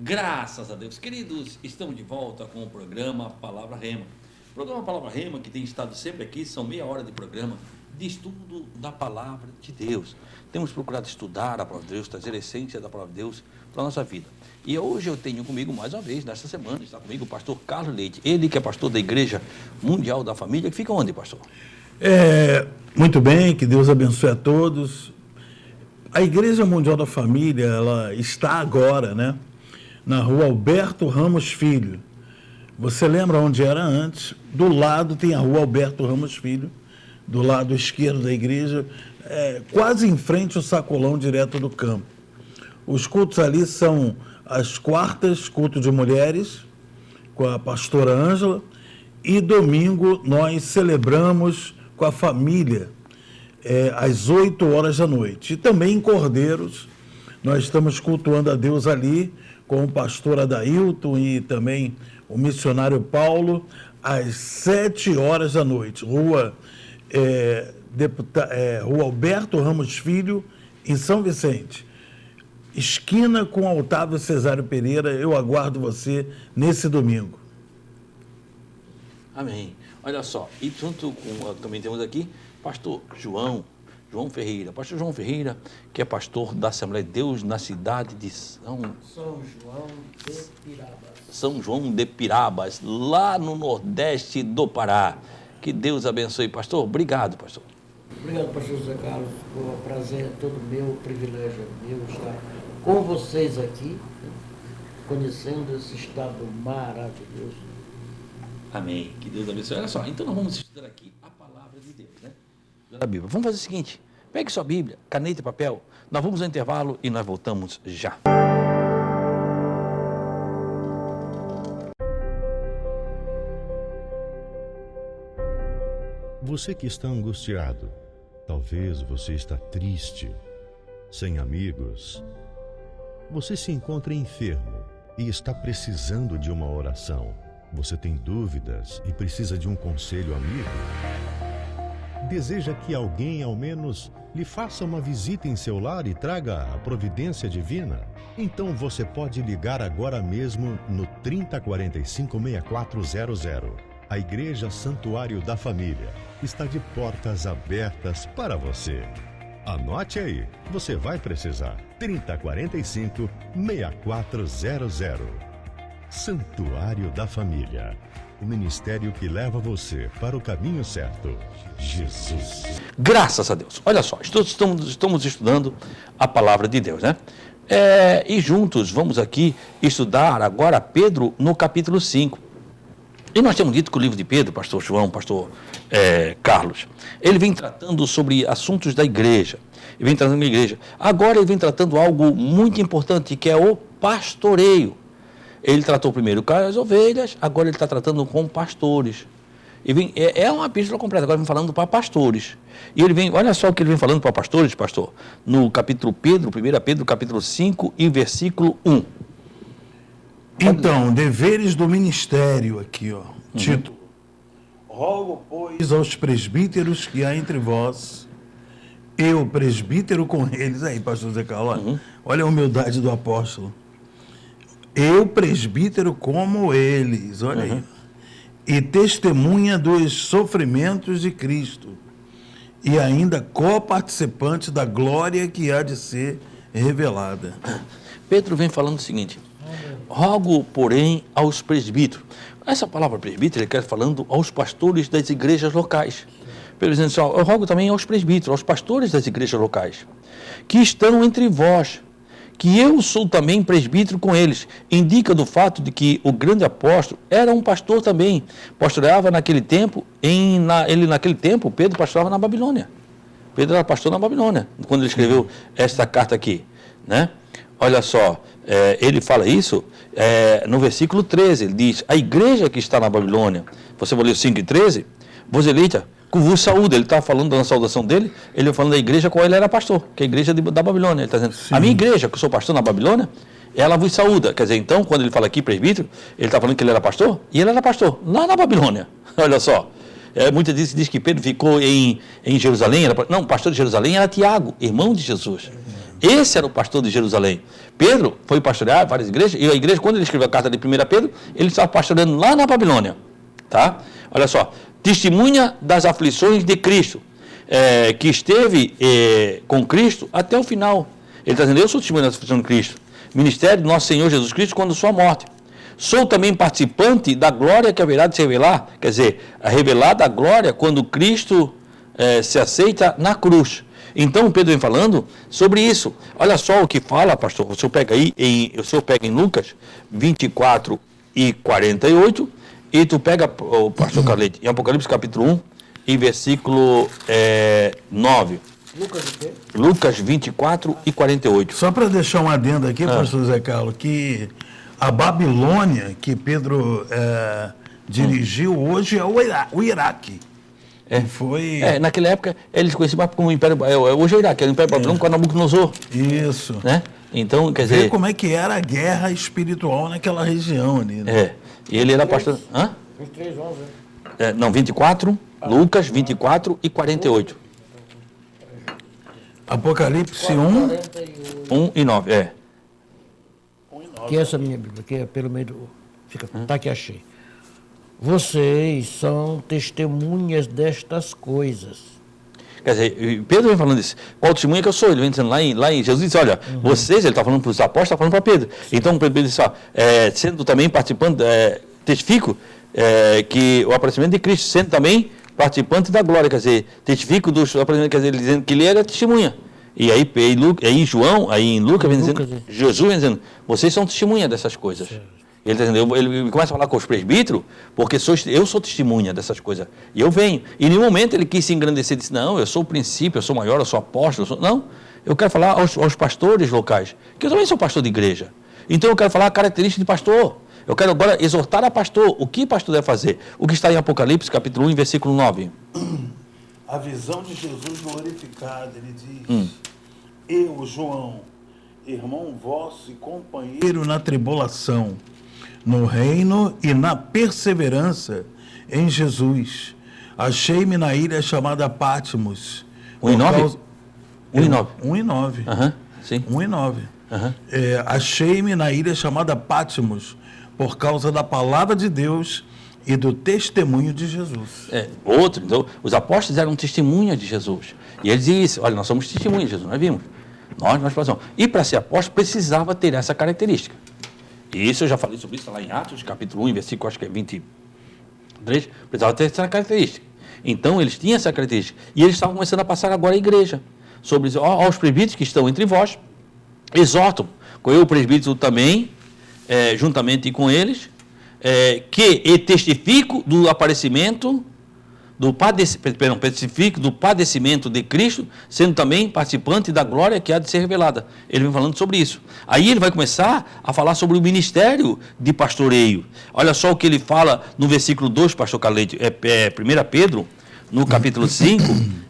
Graças a Deus. Queridos, estamos de volta com o programa Palavra Rema. O programa Palavra Rema, que tem estado sempre aqui, são meia hora de programa de estudo da Palavra de Deus. Temos procurado estudar a Palavra de Deus, trazer a essência da Palavra de Deus para a nossa vida. E hoje eu tenho comigo, mais uma vez, nesta semana, está comigo o pastor Carlos Leite. Ele que é pastor da Igreja Mundial da Família, que fica onde, pastor? Muito bem, que Deus abençoe a todos. A Igreja Mundial da Família, ela está agora, né, na rua Alberto Ramos Filho. Você lembra onde era antes? Do lado tem a rua Alberto Ramos Filho, do lado esquerdo da igreja, quase em frente ao sacolão direto do campo. Os cultos ali são as quartas, culto de mulheres, com a pastora Ângela, e domingo nós celebramos com a família, às 8 horas da noite. E também em Cordeiros, nós estamos cultuando a Deus ali, com o pastor Adailton e também o missionário Paulo, às 7 horas da noite. Rua Alberto Ramos Filho, em São Vicente. Esquina com Otávio Cesário Pereira. Eu aguardo você nesse domingo. Amém. Olha só, e junto com, também temos aqui, pastor João Ferreira. Pastor João Ferreira, que é pastor da Assembleia de Deus na cidade de São João de Pirabas, lá no nordeste do Pará. Que Deus abençoe, pastor. Obrigado, pastor. Obrigado, pastor José Carlos. Foi um prazer, todo meu, privilégio meu estar com vocês aqui, né, conhecendo esse estado maravilhoso. Amém. Que Deus abençoe. Olha só, então nós vamos estudar aqui a palavra de Deus, né? Da Bíblia. Vamos fazer o seguinte, pegue sua Bíblia, caneta e papel, nós vamos ao intervalo e nós voltamos já. Você que está angustiado, talvez você está triste, sem amigos, você se encontra enfermo e está precisando de uma oração. Você tem dúvidas e precisa de um conselho amigo? Deseja que alguém, ao menos, lhe faça uma visita em seu lar e traga a providência divina? Então você pode ligar agora mesmo no 3045-6400. A Igreja Santuário da Família está de portas abertas para você. Anote aí, você vai precisar. 3045-6400. Santuário da Família. O ministério que leva você para o caminho certo. Jesus. Graças a Deus. Olha só, estamos estudando a palavra de Deus, né? E juntos vamos aqui estudar agora Pedro no capítulo 5. E nós temos dito que o livro de Pedro, pastor João, pastor Carlos, ele vem tratando sobre assuntos da igreja. Ele vem tratando da igreja. Agora ele vem tratando algo muito importante, que é o pastoreio. Ele tratou primeiro com as ovelhas, agora ele está tratando com pastores. É uma epístola completa, agora ele vem falando para pastores. E ele vem, olha só o que ele vem falando para pastores, pastor, no capítulo 1 Pedro, capítulo 5 e versículo 1. Então, deveres do ministério aqui, ó, título. Rogo, pois, aos presbíteros que há entre vós, eu, presbítero com eles, aí, pastor Zé Carlos, olha a humildade do apóstolo. Eu, presbítero como eles, olha aí, e testemunha dos sofrimentos de Cristo, e ainda coparticipante da glória que há de ser revelada. Pedro vem falando o seguinte: rogo, porém, aos presbíteros. Essa palavra presbítero, ele quer falando aos pastores das igrejas locais. Pedro dizendo assim, eu rogo também aos presbíteros, aos pastores das igrejas locais, que estão entre vós, que eu sou também presbítero com eles. Indica do fato de que o grande apóstolo era um pastor também. Pastoreava naquele tempo, naquele tempo, Pedro pastorava na Babilônia. Pedro era pastor na Babilônia, quando ele escreveu esta carta aqui, né? Olha só, ele fala isso no versículo 13, ele diz, a igreja que está na Babilônia, você vai ler 5 e 13, vos eleita, que vos saúde. Ele está falando da saudação dele, ele falando da igreja com qual ele era pastor, que é a igreja da Babilônia. Ele está dizendo, a minha igreja, que eu sou pastor na Babilônia, ela vos saúda. Quer dizer, então, quando ele fala aqui presbítero, ele está falando que ele era pastor, e ele era pastor lá na Babilônia. Olha só, muitas vezes diz que Pedro ficou em Jerusalém, não, o pastor de Jerusalém era Tiago, irmão de Jesus. Esse era o pastor de Jerusalém. Pedro foi pastorear várias igrejas, e a igreja, quando ele escreveu a carta de 1 Pedro, ele estava pastoreando lá na Babilônia. Tá? Olha só, testemunha das aflições de Cristo, que esteve com Cristo até o final. Ele está dizendo, eu sou testemunha das aflições de Cristo. Ministério do nosso Senhor Jesus Cristo quando sua morte. Sou também participante da glória que haverá de se revelar, quer dizer, revelada a glória quando Cristo se aceita na cruz. Então Pedro vem falando sobre isso. Olha só o que fala, pastor, o senhor pega aí, o senhor pega em Lucas 24 e 48, e tu pega, o pastor Carlete, em Apocalipse capítulo 1, e versículo 9. Lucas o quê? Lucas 24 e 48. Só para deixar um adendo aqui, pastor Zé Carlos, que a Babilônia que Pedro dirigiu hoje é o Iraque. Foi... naquela época eles conheciam como o Império... hoje é o Iraque, era o Império Babilônico com Nabucodonosor. Isso. Né? Então, quer Vê dizer... como é que era a guerra espiritual naquela região ali. Né? E ele era pastor... Hã? 23, 11. Não, 24, Lucas 24 e 48. Apocalipse 1. 1 e 9, Que essa minha Bíblia, que é pelo meio do... Tá aqui, achei. Vocês são testemunhas destas coisas. Quer dizer, Pedro vem falando isso. Qual testemunha que eu sou? Ele vem dizendo lá em Jesus, diz, olha, vocês, ele está falando para os apóstolos, está falando para Pedro. Então, Pedro disse, sendo também participante, testifico que o aparecimento de Cristo, sendo também participante da glória, quer dizer, testifico do aparecimento, quer dizer, ele dizendo que ele era testemunha. E aí em João, aí em Lucas, vem dizendo, Jesus vem dizendo, vocês são testemunha dessas coisas. Ele, tá dizendo, ele começa a falar com os presbíteros, porque eu sou testemunha dessas coisas. E eu venho. E em nenhum momento ele quis se engrandecer e disse, não, eu sou o princípio, eu sou maior, eu sou apóstolo. Não, eu quero falar aos pastores locais, que eu também sou pastor de igreja. Então eu quero falar a característica de pastor. Eu quero agora exortar a pastor. O que pastor deve fazer? O que está em Apocalipse, capítulo 1, versículo 9. A visão de Jesus glorificado, ele diz, eu, João, irmão vosso e companheiro na tribulação, no reino e na perseverança em Jesus. Achei-me na ilha chamada Patmos. 1 e 9? 1 e 9. 1 e 9. Sim. 1 e 9. Achei-me na ilha chamada Patmos, por causa da palavra de Deus e do testemunho de Jesus. Então, os apóstolos eram testemunhas de Jesus. E eles diziam isso, olha, nós somos testemunhas de Jesus, nós vimos. Nós passamos. E para ser apóstolo, precisava ter essa característica. E isso eu já falei sobre isso lá em Atos, capítulo 1, versículo, acho que é 23, precisava ter essa característica. Então, eles tinham essa característica. E eles estavam começando a passar agora à igreja. Sobre aos presbíteros que estão entre vós, exortam, eu, o presbítero também, juntamente com eles, que testifico do aparecimento, testifico do padecimento de Cristo, sendo também participante da glória que há de ser revelada. Ele vem falando sobre isso. Aí ele vai começar a falar sobre o ministério de pastoreio. Olha só o que ele fala no versículo 2, pastor Carlete, 1 Pedro, no capítulo 5,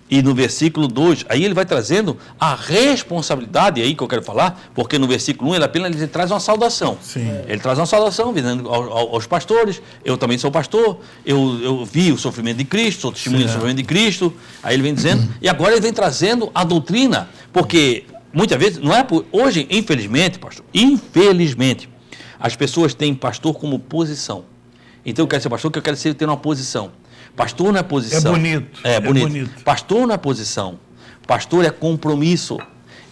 e no versículo 2, aí ele vai trazendo a responsabilidade, aí que eu quero falar, porque no versículo 1 ele traz uma saudação. Sim. Ele traz uma saudação, dizendo aos pastores, eu também sou pastor, eu vi o sofrimento de Cristo, sou testemunha do sofrimento de Cristo, aí ele vem dizendo, e agora ele vem trazendo a doutrina, porque muitas vezes, não é hoje, infelizmente, pastor, infelizmente, as pessoas têm pastor como posição. Então eu quero ser pastor, porque eu quero ter uma posição. Pastor não é posição. É bonito. É bonito. Pastor não é posição. Pastor é compromisso.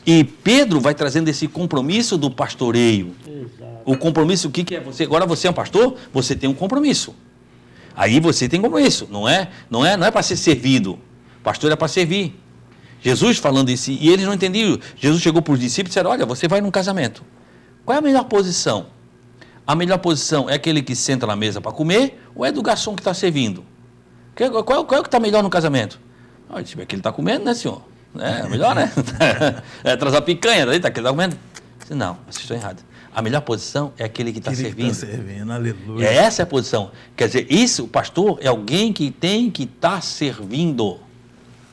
E Pedro vai trazendo esse compromisso do pastoreio. Exato. O compromisso, o que é você? Agora você é um pastor, você tem um compromisso. Aí você tem compromisso. Não é para ser servido. Pastor é para servir. Jesus falando isso, e eles não entendiam. Jesus chegou para os discípulos e disse, olha, você vai num casamento. Qual é a melhor posição? A melhor posição é aquele que senta na mesa para comer ou é do garçom que está servindo? Qual é o que está melhor no casamento? Olha, aquele está comendo, né, senhor? É melhor, né? Traz a picanha, daí aquele está comendo. Não, vocês estão errados. A melhor posição é aquele que está servindo. Está servindo, aleluia. Essa é a posição. Quer dizer, isso, o pastor é alguém que tem que estar servindo.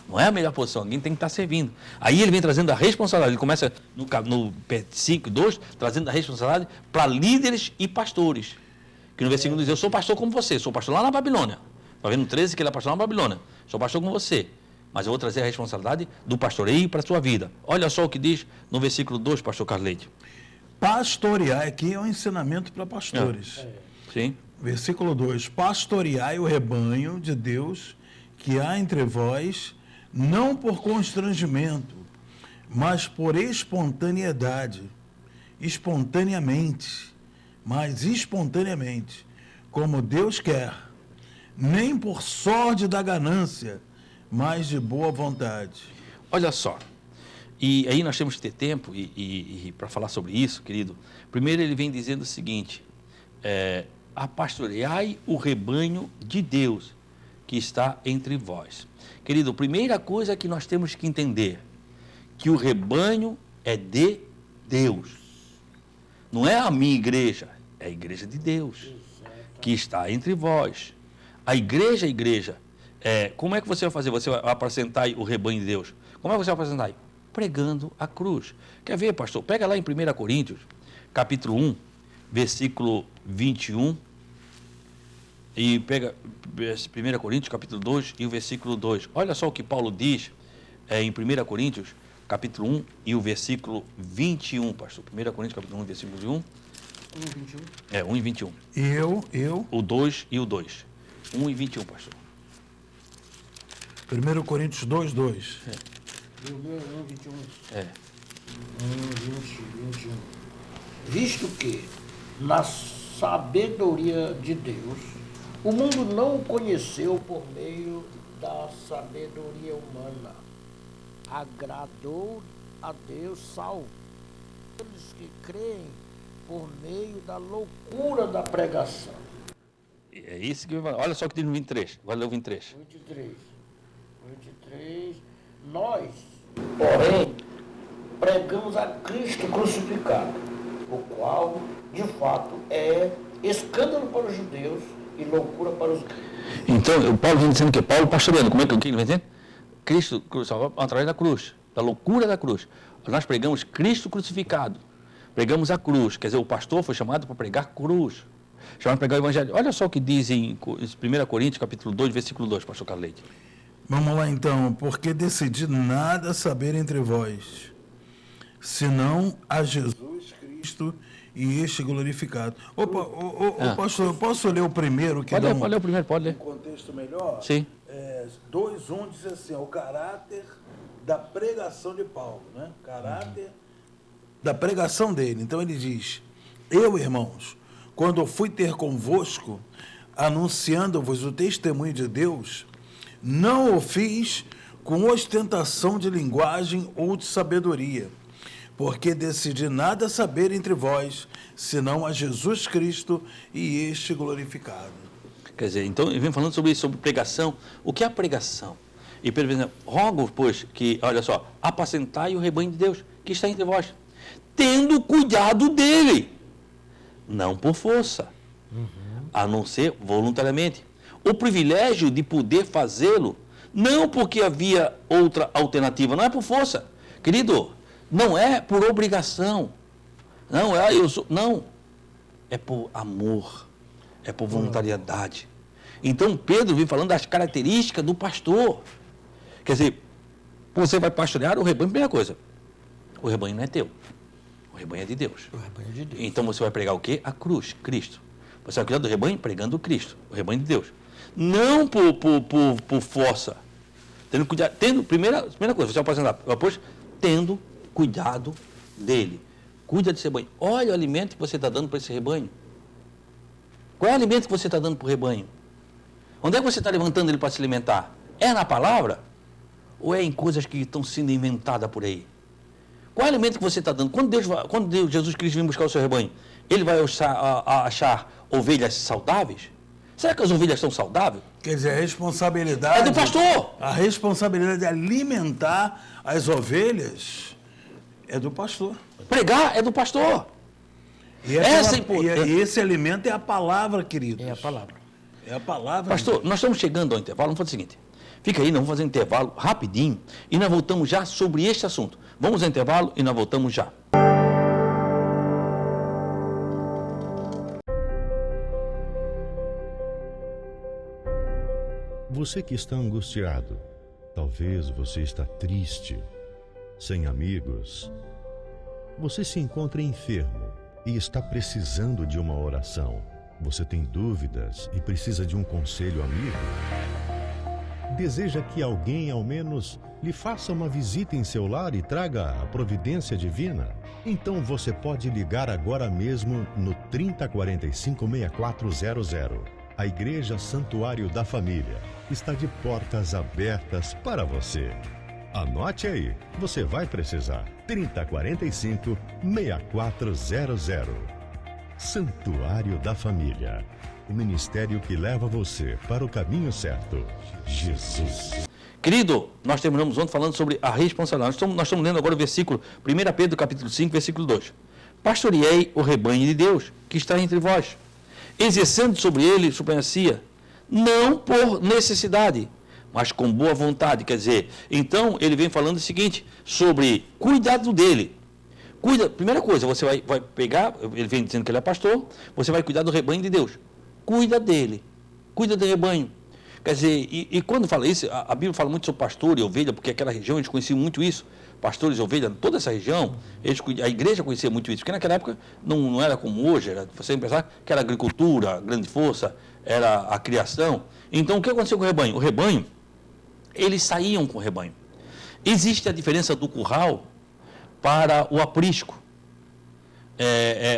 Não é a melhor posição, alguém tem que estar servindo. Aí ele vem trazendo a responsabilidade, ele começa no 5:2, trazendo a responsabilidade para líderes e pastores. Que no versículo diz, eu sou pastor como você, sou pastor lá na Babilônia. Está vendo no 13 que ele é pastor lá na Babilônia. Sou pastor como você. mas eu vou trazer a responsabilidade do pastoreio para a sua vida. Olha só o que diz no versículo 2, pastor Carleide. Pastorear, aqui é um ensinamento para pastores. Sim. Versículo 2: pastoreai o rebanho de Deus que há entre vós, não por constrangimento, mas por espontaneidade, espontaneamente, como Deus quer, nem por sorte da ganância, mas de boa vontade. Olha só, e aí nós temos que ter tempo e para falar sobre isso, querido. Primeiro ele vem dizendo o seguinte, pastoreai o rebanho de Deus que está entre vós. Querido, a primeira coisa que nós temos que entender, que o rebanho é de Deus. Não é a minha igreja, é a igreja de Deus, que está entre vós. A igreja, como é que você vai fazer? Você vai apresentar o rebanho de Deus. Como é que você vai apresentar? Pregando a cruz. Quer ver, pastor? Pega lá em 1 Coríntios, capítulo 1, versículo 21, e pega 1 Coríntios, capítulo 2 e o versículo 2. Olha só o que Paulo diz em 1 Coríntios, capítulo 1 e o versículo 21, pastor. 1 Coríntios, capítulo 1, versículo 21. 1 e 21. 1 e 21. Eu. O 2 e o 2. 1 e 21, pastor. 1 Coríntios 2, 2. E o meu é 1 e 21. 1, 21. Visto que, na sabedoria de Deus, o mundo não o conheceu por meio da sabedoria humana. Agradou a Deus salvo aqueles que creem por meio da loucura da pregação. É isso que eu vou falar. Olha só o que diz no 23. Agora lê o 23. 23. Nós, porém, pregamos a Cristo crucificado, o qual, de fato, é escândalo para os judeus e loucura para os gregos. Então, o Paulo vem dizendo que Paulo pastoreando. Como é que ele vem dizendo? Cristo crucificado através da cruz, da loucura da cruz. Nós pregamos Cristo crucificado. Pregamos a cruz. Quer dizer, o pastor foi chamado para pregar cruz. Chamado para pregar o evangelho. Olha só o que diz em 1 Coríntios, capítulo 2, versículo 2, pastor Carleide. Vamos lá então. Porque decidi nada saber entre vós, senão a Jesus Cristo e este glorificado. Pastor, eu posso ler o primeiro? Que pode ler o primeiro, pode ler. Um contexto melhor? Sim. 2:1 diz assim, o caráter da pregação de Paulo, né? Caráter da pregação dele. Então ele diz, eu, irmãos, quando fui ter convosco, anunciando-vos o testemunho de Deus, não o fiz com ostentação de linguagem ou de sabedoria, porque decidi nada saber entre vós, senão a Jesus Cristo e este glorificado. Quer dizer, então, ele vem falando sobre isso, sobre pregação. O que é a pregação? E Pedro vem dizendo, rogo, pois, que, olha só, apacentai o rebanho de Deus, que está entre vós, tendo cuidado dele, não por força, a não ser voluntariamente. O privilégio de poder fazê-lo, não porque havia outra alternativa, não é por força. Querido, não é por obrigação. Não, não. É por amor. É por voluntariedade. Então, Pedro vem falando das características do pastor. Quer dizer, você vai pastorear o rebanho, primeira coisa, o rebanho não é teu. O rebanho é de Deus. O rebanho de Deus. Então, você vai pregar o quê? A cruz, Cristo. Você vai cuidar do rebanho pregando Cristo, o rebanho de Deus. Não por força. Primeira coisa, você vai apresentar, depois, tendo cuidado dele. Cuida desse rebanho. Olha o alimento que você está dando para esse rebanho. Qual é o alimento que você está dando para o rebanho? Onde é que você está levantando ele para se alimentar? É na palavra? Ou é em coisas que estão sendo inventadas por aí? Qual é o alimento que você está dando? Quando Jesus Cristo vem buscar o seu rebanho, ele vai achar ovelhas saudáveis? Será que as ovelhas são saudáveis? Quer dizer, a responsabilidade... É do pastor! A responsabilidade de alimentar as ovelhas é do pastor. Pregar é do pastor. E esse alimento é a palavra, queridos. É a palavra. É a palavra. Pastor, nós estamos chegando ao intervalo, vamos fazer o seguinte. Fica aí, nós vamos fazer um intervalo rapidinho e nós voltamos já sobre este assunto. Vamos ao intervalo e nós voltamos já. Você que está angustiado, Talvez você está triste, sem amigos. Você se encontra enfermo e está precisando de uma oração. Você tem dúvidas e precisa de um conselho amigo? Deseja que alguém, ao menos, lhe faça uma visita em seu lar e traga a providência divina? Então você pode ligar agora mesmo no 3045-6400. A Igreja Santuário da Família está de portas abertas para você. Anote aí, você vai precisar. 3045-6400. Santuário da Família. O ministério que leva você para o caminho certo. Jesus. Querido, nós terminamos ontem falando sobre a responsabilidade. Nós estamos lendo agora o versículo 1 Pedro, capítulo 5, versículo 2. Pastoreei o rebanho de Deus, que está entre vós, exercendo sobre ele supremacia, não por necessidade, mas com boa vontade. Quer dizer, então ele vem falando o seguinte, sobre cuidado dele. Primeira coisa, você vai pegar, ele vem dizendo que ele é pastor, você vai cuidar do rebanho de Deus. Cuida dele, cuida do rebanho. Quer dizer, e quando fala isso, a Bíblia fala muito sobre pastor e ovelha, porque aquela região eles conheciam muito isso, pastores e ovelhas, toda essa região, a igreja conhecia muito isso, porque naquela época não era como hoje, você pensar que era agricultura, a grande força, era a criação. Então o que aconteceu com o rebanho? O rebanho, eles saíam com o rebanho. Existe a diferença do curral para o aprisco.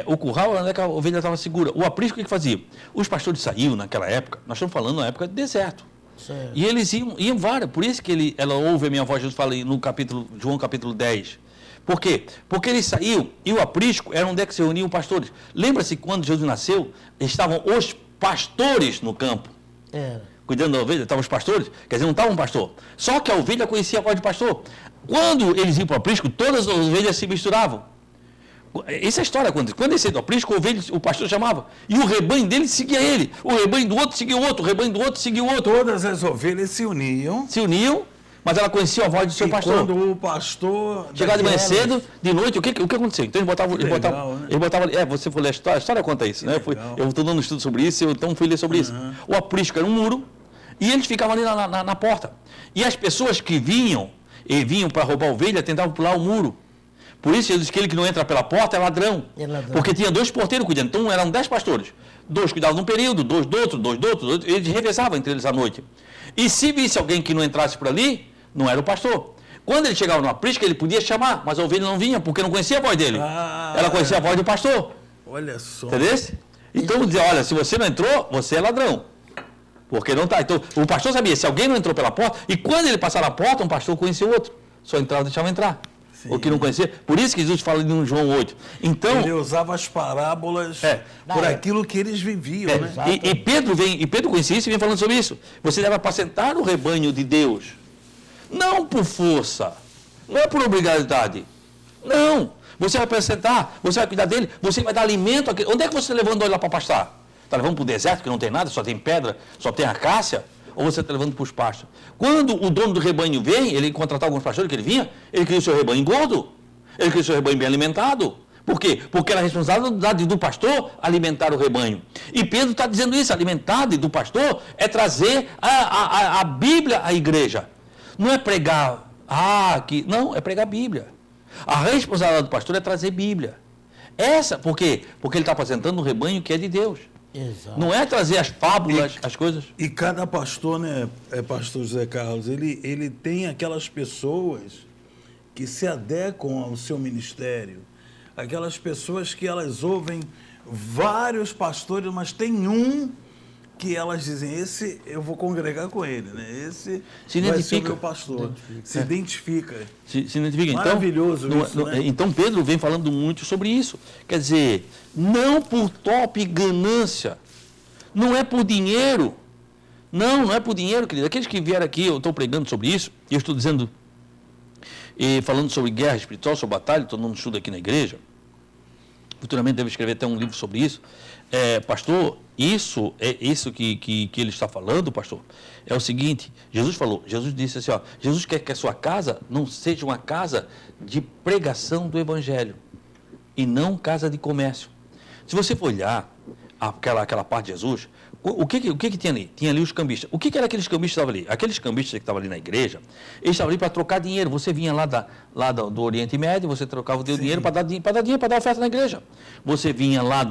O curral era onde a ovelha estava segura. O aprisco, o que fazia? Os pastores saíam naquela época, nós estamos falando na época de deserto. Certo. E eles iam várias, por isso que ela ouve a minha voz, Jesus fala no João capítulo 10. Por quê? Porque eles saíam, e o aprisco era onde é que se reuniam pastores. Lembra-se que quando Jesus nasceu, estavam os pastores no campo. Cuidando da ovelha, estavam os pastores, quer dizer, não estava um pastor. Só que a ovelha conhecia a voz de pastor. Quando eles iam para o aprisco, todas as ovelhas se misturavam. Essa é a história acontece. Quando ele saiu do aprisco, o pastor chamava. E o rebanho dele seguia ele. O rebanho do outro seguia o outro. O rebanho do outro seguia o outro. Todas as ovelhas se uniam. Mas ela conhecia a voz do seu pastor. Quando o pastor... Chegava de manhã cedo, de noite, o que aconteceu? Então ele botava... Você foi ler a história conta isso, né? Eu estou dando um estudo sobre isso, então fui ler sobre isso. O aprisco era um muro, e eles ficavam ali na porta. E as pessoas que vinham para roubar a ovelha, tentavam pular o muro. Por isso, ele diz que aquele que não entra pela porta é ladrão. Porque tinha 2 porteiros cuidando. Então, eram 10 pastores. 2 cuidavam de um período, 2 do outro, 2 do outro. Eles revezavam entre eles à noite. E se visse alguém que não entrasse por ali, não era o pastor. Quando ele chegava no aprisco, ele podia chamar, mas a ovelha não vinha, porque não conhecia a voz dele. Ela conhecia a voz do pastor. Olha só. Entendeu? Então, dizia, olha, se você não entrou, você é ladrão. Porque não está. Então, o pastor sabia, se alguém não entrou pela porta, e quando ele passava na porta, um pastor conhecia o outro. Só entrava e deixava entrar. Sim. O que não conhecia. Por isso que Jesus fala em João 8. Então, ele usava as parábolas por aquilo que eles viviam. Né? E Pedro conhecia isso e vem falando sobre isso. Você deve apacentar o rebanho de Deus. Não por força. Não é por obrigatoriedade. Não. Você vai apacentar, você vai cuidar dele, você vai dar alimento. Onde é que você está levando ele lá para pastar? Está levando para o deserto, que não tem nada, só tem pedra, só tem acácia? Ou você está levando para os pastos? Quando o dono do rebanho vem, ele contratava alguns pastores que ele vinha, ele queria o seu rebanho gordo, ele queria o seu rebanho bem alimentado. Por quê? Porque era a responsabilidade do pastor alimentar o rebanho. E Pedro está dizendo isso, a alimentade do pastor é trazer a Bíblia à igreja. Não é pregar, não, é pregar a Bíblia. A responsabilidade do pastor é trazer Bíblia. Por quê? Porque ele está apresentando um rebanho que é de Deus. Exato. Não é trazer as fábulas, as coisas. E cada pastor, né, pastor José Carlos, ele tem aquelas pessoas que se adequam ao seu ministério. Aquelas pessoas que elas ouvem vários pastores, mas tem um que elas dizem, esse eu vou congregar com ele, né? Esse vai ser o meu pastor. Se identifica. Se identifica. Maravilhoso isso, né? Então Pedro vem falando muito sobre isso. Quer dizer, não por top ganância, não é por dinheiro. Não é por dinheiro, querido. Aqueles que vieram aqui, eu estou pregando sobre isso, e eu estou dizendo, falando sobre guerra espiritual, sobre batalha, estou dando um estudo aqui na igreja. Futuramente devo escrever até um livro sobre isso. Pastor, isso que ele está falando, pastor, é o seguinte, Jesus disse assim, Jesus quer que a sua casa não seja uma casa de pregação do evangelho e não casa de comércio. Se você for olhar aquela parte de Jesus, o que tinha ali? Tinha ali os cambistas. O que eram aqueles cambistas que estavam ali? Aqueles cambistas que estavam ali na igreja, eles estavam ali para trocar dinheiro. Você vinha lá do Oriente Médio, você trocava o teu dinheiro para dar dinheiro, para dar oferta na igreja. Você vinha lá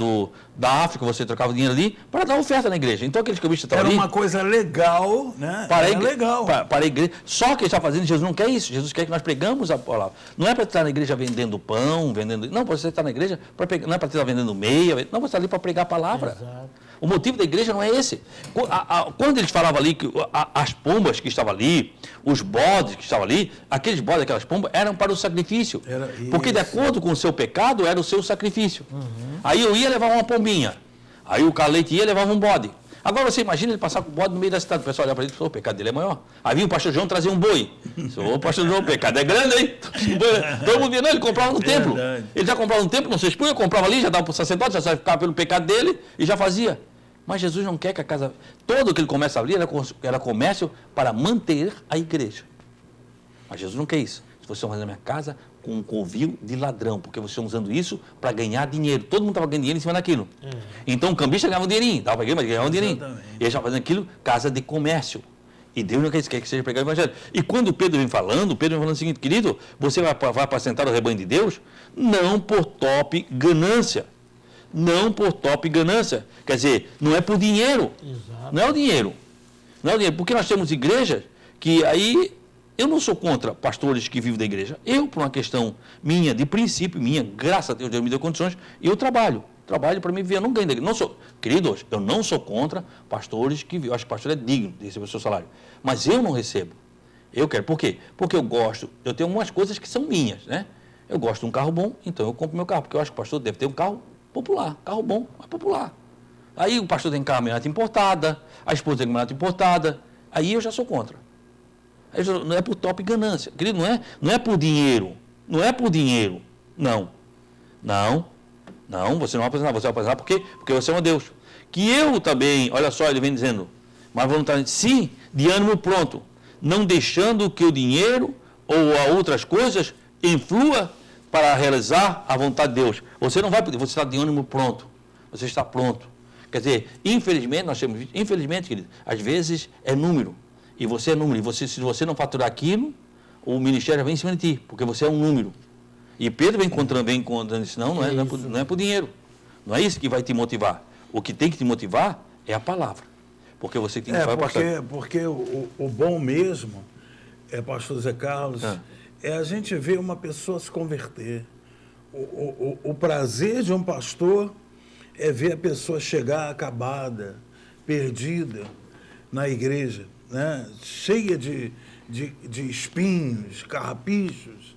da África, você trocava dinheiro ali para dar oferta na igreja. Então aqueles cambistas estavam ali... Era uma coisa legal, né? Legal. Para a igreja. Só que ele está fazendo, Jesus não quer isso. Jesus quer que nós pregamos a palavra. Não é para estar na igreja vendendo pão, vendendo... Não, você está na igreja, não é para estar vendendo meia. Não, você está ali para pregar a palavra. Exato. O motivo da igreja não é esse. Quando eles falavam ali que as pombas que estavam ali, os bodes que estavam ali, aqueles bodes, aquelas pombas, eram para o sacrifício. Porque de acordo com o seu pecado, era o seu sacrifício. Aí eu ia levar uma pombinha. Aí o Carlete ia levar um bode. Agora você imagina ele passar com o bode no meio da cidade. O pessoal olha para ele e fala, o pecado dele é maior. Aí vinha o pastor João trazer um boi. Ô, pastor João, o pecado é grande, hein? Todo mundo via, não, ele comprava no templo. Ele já comprava no templo, não se expunha, comprava ali, já dava para o sacerdote, já ficava pelo pecado dele e já fazia. Mas Jesus não quer que a casa... Todo o que ele começa a abrir era comércio para manter a igreja. Mas Jesus não quer isso. Se vocês estão fazendo a minha casa com um covil de ladrão, porque vocês estão usando isso para ganhar dinheiro. Todo mundo estava ganhando dinheiro em cima daquilo. Então o cambista ganhava um dinheirinho, dava para igreja, mas ganhava um dinheirinho. E eles estavam fazendo aquilo, casa de comércio. E Deus não quer que seja pregar o evangelho. E quando Pedro vem falando o seguinte, querido, você vai apacentar o rebanho de Deus? Não por top ganância. Não por top ganância. Quer dizer, não é por dinheiro. Exato. Não é o dinheiro. Não é o dinheiro. Porque nós temos igrejas que aí... Eu não sou contra pastores que vivem da igreja. Eu, por uma questão minha, de princípio, graças a Deus, Deus me deu condições, eu trabalho. Trabalho para mim viver, eu não ganho da igreja. Não sou, queridos, eu não sou contra pastores que vivem. Eu acho que pastor é digno de receber o seu salário. Mas eu não recebo. Eu quero. Por quê? Porque eu gosto. Eu tenho umas coisas que são minhas, né? Eu gosto de um carro bom, então eu compro meu carro. Porque eu acho que o pastor deve ter um carro popular. Carro bom, mas popular. Aí o pastor tem caminhonete importada, a esposa tem caminhonete importada. Aí eu já sou contra. Aí não é por top ganância. Querido, não é por dinheiro. Não é por dinheiro. Não. Não, você não vai apresentar. Você vai apresentar porque você é um Deus. Que eu também, olha só, ele vem dizendo, mas voluntariamente, sim, de ânimo pronto. Não deixando que o dinheiro ou a outras coisas influa para realizar a vontade de Deus. Você não vai poder, você está de ânimo pronto. Você está pronto. Quer dizer, infelizmente, querido, às vezes é número. E você é número. E se você não faturar aquilo, o ministério vem em cima de ti, porque você é um número. E Pedro vem encontrando isso. Não é por dinheiro. Não é isso que vai te motivar. O que tem que te motivar é a palavra. Porque você tem que falar. Porque o bom mesmo, pastor Zé Carlos, é a gente ver uma pessoa se converter. O prazer de um pastor é ver a pessoa chegar acabada, perdida na igreja, né? Cheia de espinhos, carrapichos,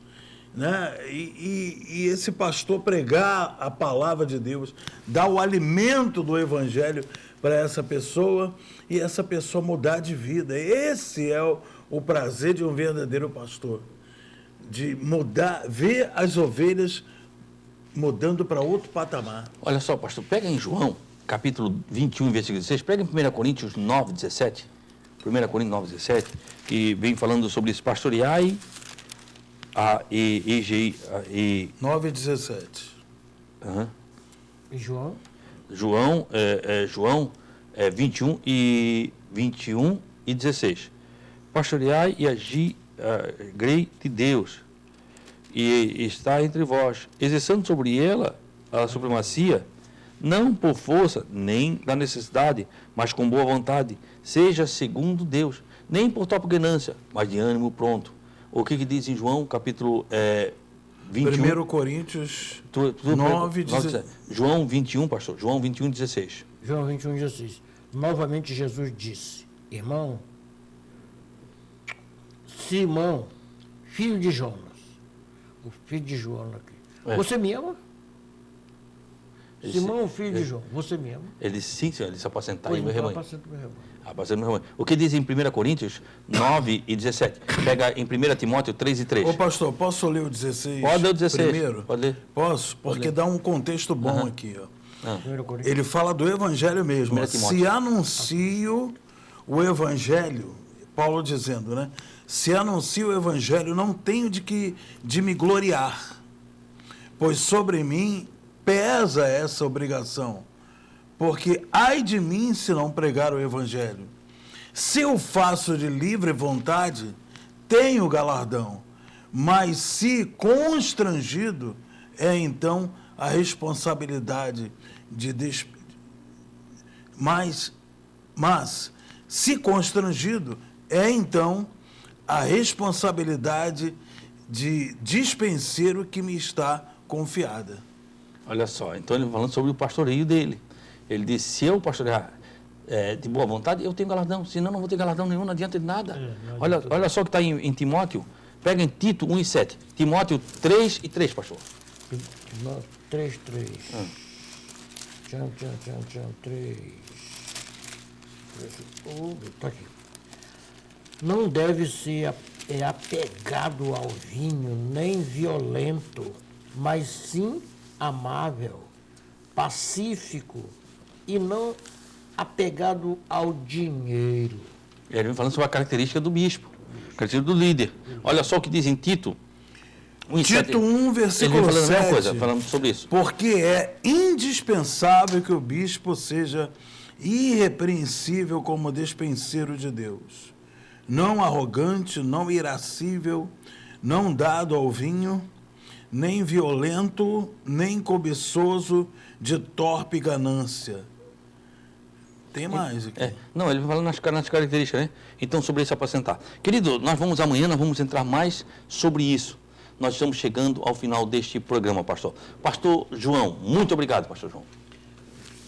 né? E esse pastor pregar a palavra de Deus, dar o alimento do evangelho para essa pessoa e essa pessoa mudar de vida. Esse é o prazer de um verdadeiro pastor, de mudar, ver as ovelhas mudando para outro patamar. Olha só, pastor, pega em João, capítulo 21, versículo 16, pega em 1 Coríntios 9, 17, 1 Coríntios 9, 17, que vem falando sobre isso, pastoreai e 9 e 17. João? João 21 e 16. Pastoreai e agirei de Deus, e está entre vós, exercendo sobre ela a supremacia, não por força, nem da necessidade, mas com boa vontade, seja segundo Deus, nem por top ganância, mas de ânimo pronto. O que diz em João, capítulo 21? 1 Coríntios 9, 17. João 21, pastor. João 21, 16. João 21, 16. Novamente Jesus disse, irmão, Simão, filho de Jonas, o filho de Jonas aqui, você me ama? Simão, filho de João, você me ama? Ele disse, sim, senhor, ele se apacentar em meu rebanho. Apacenta meu rebanho. O que diz em 1 Coríntios 9 e 17? Pega em 1 Timóteo 3 e 3. Ô, pastor, posso ler o 16? Pode ler o 16. Primeiro? Pode ler. Posso? Porque dá um contexto bom aqui. Ó. Coríntios. Ele fala do evangelho mesmo. Se anuncio o evangelho, Paulo dizendo, né? Se anuncio o evangelho, não tenho de me gloriar, pois sobre mim pesa essa obrigação. porque ai de mim se não pregar o evangelho. Se eu faço de livre vontade, tenho galardão, mas se constrangido, é então a responsabilidade de mas se constrangido, é então a responsabilidade de dispenseiro que me está confiada. Olha só, então ele falando sobre o pastoreio dele. Ele disse, se eu pastorear de boa vontade, eu tenho galardão, senão não vou ter galardão nenhum, não adianta de nada. Olha só o que está em Timóteo, pega em Tito 1:7, Timóteo 3:3, pastor. Timóteo 3:3. Tchan, 3. Está aqui. Não deve ser apegado ao vinho, nem violento, mas sim amável, pacífico e não apegado ao dinheiro. Ele vem falando sobre a característica do bispo, a característica do líder. Olha só o que diz em Tito 1:7. Tito 1, versículo ele vem falando 7. A mesma coisa, falando sobre isso. Porque é indispensável que o bispo seja irrepreensível como despenseiro de Deus, não arrogante, não irascível, não dado ao vinho, nem violento, nem cobiçoso de torpe ganância. Tem mais aqui. Não, ele vai falando nas características, né? Então, sobre esse apacentar. Querido, amanhã nós vamos entrar mais sobre isso. Nós estamos chegando ao final deste programa, pastor. Pastor João, muito obrigado, pastor João.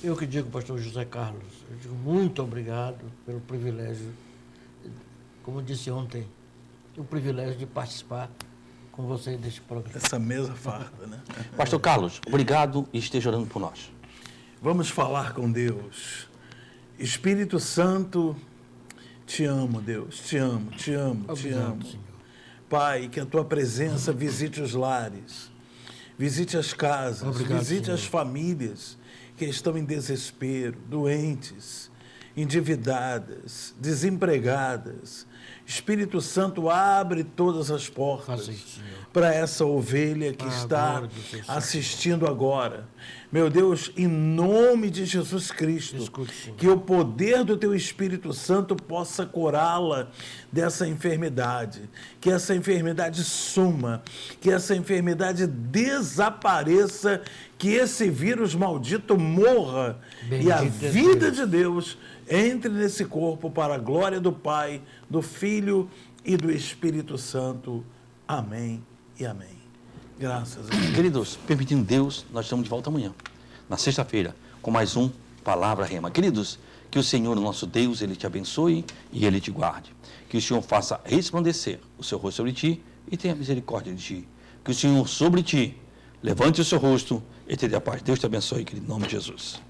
Eu que digo, pastor José Carlos, eu digo muito obrigado pelo privilégio, como eu disse ontem, o privilégio de participar com vocês deste programa. Essa mesa farta, né? Pastor Carlos, obrigado e esteja orando por nós. Vamos falar com Deus. Espírito Santo, te amo, Deus, te amo, te amo, Obrigado, te amo. Senhor. Pai, que a tua presença visite os lares, visite as casas, Obrigado, visite Senhor. as famílias que estão em desespero, doentes, endividadas, desempregadas. Espírito Santo, abre todas as portas para essa ovelha que está assistindo agora. Meu Deus, em nome de Jesus Cristo, que o poder do teu Espírito Santo possa curá-la dessa enfermidade, que essa enfermidade suma, que essa enfermidade desapareça, que esse vírus maldito morra e a vida de Deus entre nesse corpo para a glória do Pai, do Filho e do Espírito Santo. Amém e amém. Graças a Deus. Queridos, permitindo Deus, nós estamos de volta amanhã, na sexta-feira, com mais um Palavra Rema. Queridos, que o Senhor, nosso Deus, Ele te abençoe e Ele te guarde. Que o Senhor faça resplandecer o seu rosto sobre ti e tenha misericórdia de ti. Que o Senhor sobre ti levante o seu rosto e te dê a paz. Deus te abençoe, querido, em nome de Jesus.